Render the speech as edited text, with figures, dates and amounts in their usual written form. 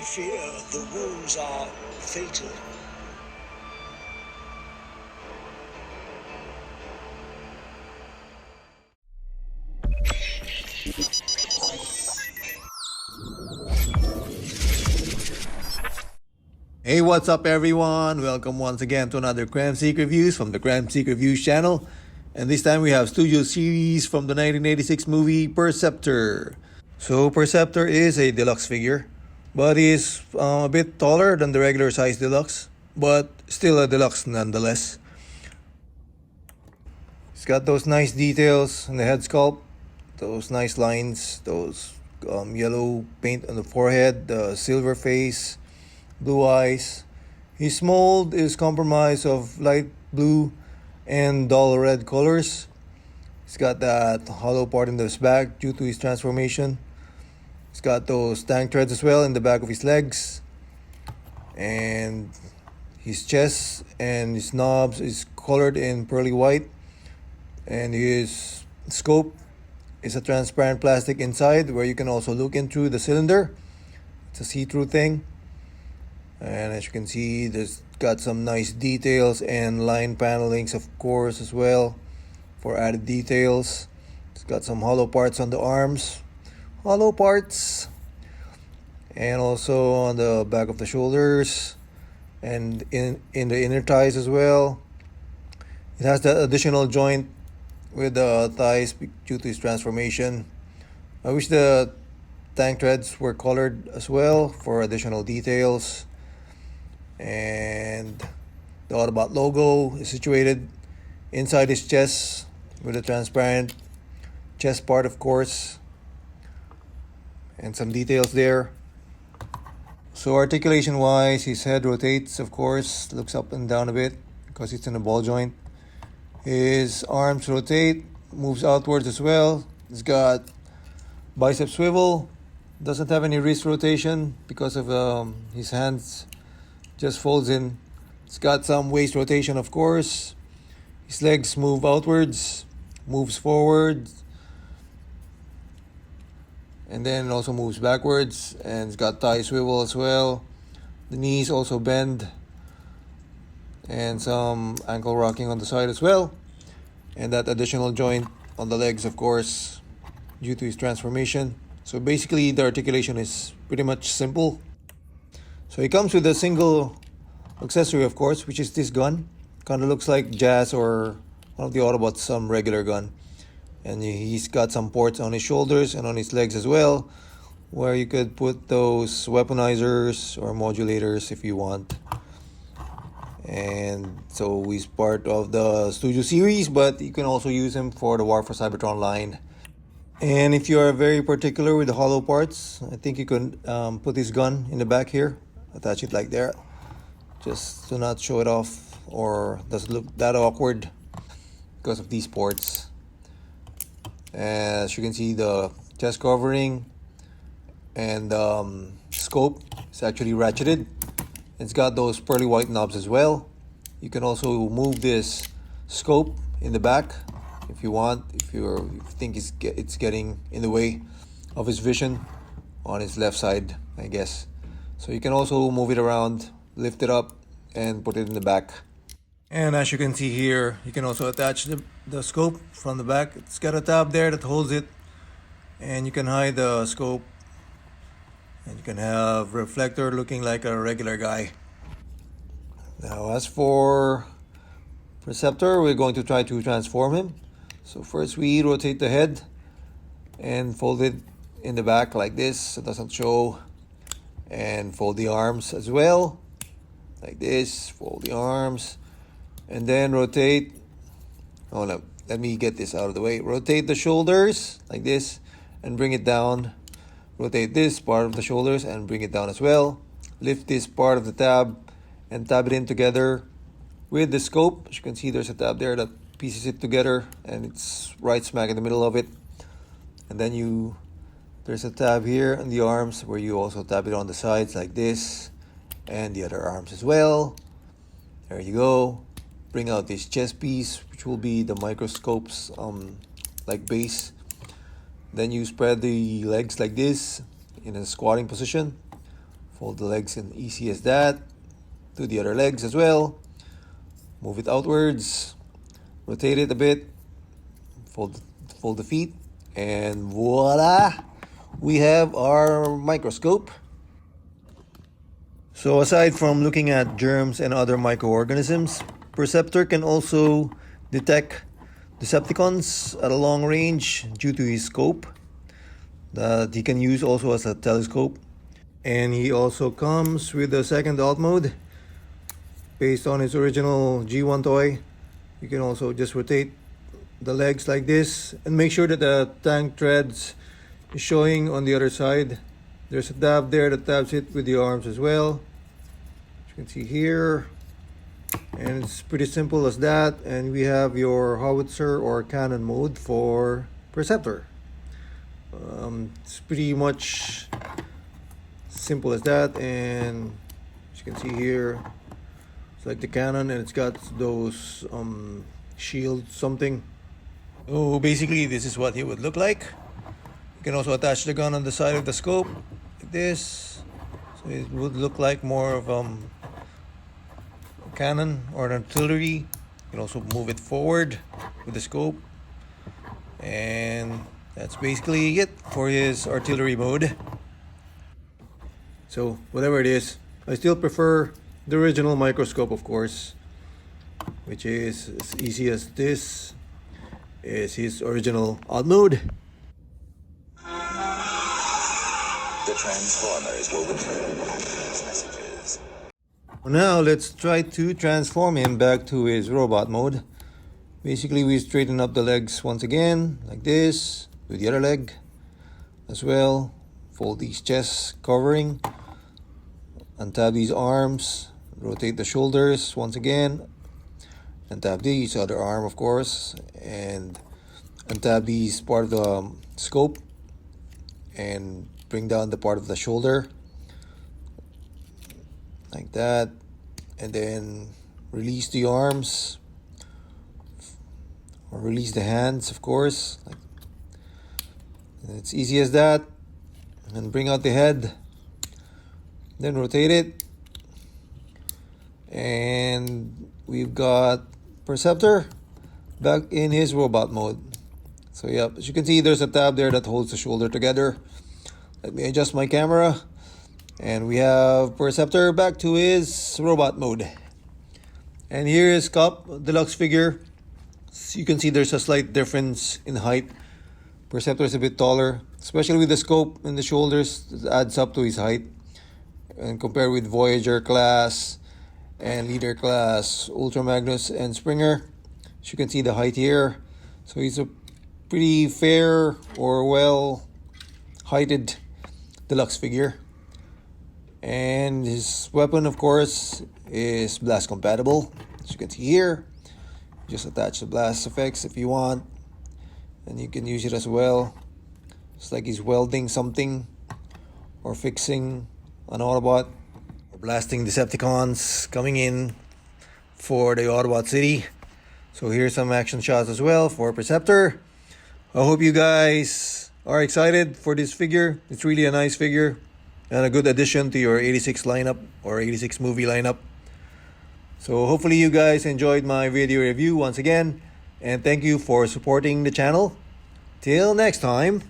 fear, the wounds are fatal. Hey, what's up, everyone? Welcome once again to another Kremzeek reviews from the Kremzeek Reviews channel. And this time we have studio series from the 1986 movie Perceptor. So Perceptor is a deluxe figure, but he's a bit taller than the regular size deluxe, but still a deluxe nonetheless. He's got those nice details on the head sculpt, those nice lines, those yellow paint on the forehead, the silver face, blue eyes. His mold is comprised of light blue and dull red colors. He's got that hollow part in his back due to his transformation. He's got those tank treads as well in the back of his legs. And his chest and his knobs is colored in pearly white. And his scope is a transparent plastic inside where you can also look in through the cylinder. It's a see-through thing. And as you can see, there's got some nice details and line panelings, of course, as well for added details. It's got some hollow parts on the arms, hollow parts, and also on the back of the shoulders and in the inner thighs as well. It has that additional joint with the thighs due to its transformation. I wish the tank treads were colored as well for additional details. And the Autobot logo is situated inside his chest with a transparent chest part, of course, and some details there. So articulation wise, his head rotates, of course, looks up and down a bit because it's in a ball joint. His arms rotate, moves outwards as well. He's got bicep swivel, doesn't have any wrist rotation because of his hands just folds in. It's got some waist rotation, of course. His legs move outwards, moves forward, and then also moves backwards. And it's got thigh swivel as well. The knees also bend, and some ankle rocking on the side as well. And that additional joint on the legs, of course, due to his transformation. So basically, the articulation is pretty much simple. So he comes with a single accessory, of course, which is this gun. Kind of looks like Jazz or one of the Autobots, some regular gun. And he's got some ports on his shoulders and on his legs as well, where you could put those weaponizers or modulators if you want. And so he's part of the Studio Series, but you can also use him for the War for Cybertron line. And if you are very particular with the hollow parts, I think you can put this gun in the back here. Attach it like that, just to not show it off or doesn't look that awkward because of these ports. As you can see, the chest covering and scope is actually ratcheted. It's got those pearly white knobs as well. You can also move this scope in the back if you want, if you think it's getting in the way of his vision on his left side, I guess. So you can also move it around, lift it up, and put it in the back. And as you can see here, you can also attach the scope from the back. It's got a tab there that holds it, and you can hide the scope. And you can have reflector looking like a regular guy. Now as for Perceptor, we're going to try to transform him. So first we rotate the head and fold it in the back like this so it doesn't show. And fold the arms as well, like this. Fold the arms, and then rotate. Oh no, let me get this out of the way. Rotate the shoulders like this and bring it down. Rotate this part of the shoulders and bring it down as well. Lift this part of the tab and tab it in together with the scope. As you can see, there's a tab there that pieces it together, and it's right smack in the middle of it. And then there's a tab here on the arms where you also tab it on the sides like this, and the other arms as well. There you go. Bring out this chest piece, which will be the microscope's like base. Then you spread the legs like this in a squatting position. Fold the legs and easy as that. Do the other legs as well. Move it outwards. Rotate it a bit. Fold the feet. And voila! We have our microscope. So aside from looking at germs and other microorganisms, Perceptor can also detect Decepticons at a long range due to his scope that he can use also as a telescope. And he also comes with a second alt mode based on his original G1 toy. You can also just rotate the legs like this and make sure that the tank treads is showing on the other side. There's a tab there that tabs it with the arms as well, as you can see here. And it's pretty simple as that. And we have your howitzer or cannon mode for Perceptor. It's pretty much simple as that. And as you can see here, it's like the cannon, and it's got those shield something. So basically this is what it would look like. You can also attach the gun on the side of the scope like this, so it would look like more of a cannon or an artillery. You can also move it forward with the scope, and that's basically it for his artillery mode. So whatever it is, I still prefer the original microscope, of course, which is as easy as this is his original alt mode. The Transformers will return after these messages. Now let's try to transform him back to his robot mode. Basically, we straighten up the legs once again like this. Do the other leg as well. Fold these chest covering. Untab these arms. Rotate the shoulders once again. Untab these other arm, of course, and untab these part of the scope and bring down the part of the shoulder like that, and then release the arms or release the hands, of course. It's easy as that. And bring out the head, then rotate it, and we've got Perceptor back in his robot mode. So yeah, as you can see, there's a tab there that holds the shoulder together. Let me adjust my camera, and we have Perceptor back to his robot mode. And here is Cup deluxe figure. So you can see there's a slight difference in height. Perceptor is a bit taller, especially with the scope and the shoulders. It adds up to his height. And compared with Voyager class and Leader class, Ultra Magnus and Springer, as you can see the height here. So he's a pretty fair or well heighted deluxe figure. And his weapon, of course, is blast compatible, as you can see here. Just attach the blast effects if you want, and you can use it as well. It's like he's welding something or fixing an Autobot, or blasting Decepticons coming in for the Autobot city. So here's some action shots as well for Perceptor. I hope you guys are excited for this figure. It's really a nice figure and a good addition to your 86 lineup or 86 movie lineup. So hopefully you guys enjoyed my video review once again, and thank you for supporting the channel. Till next time.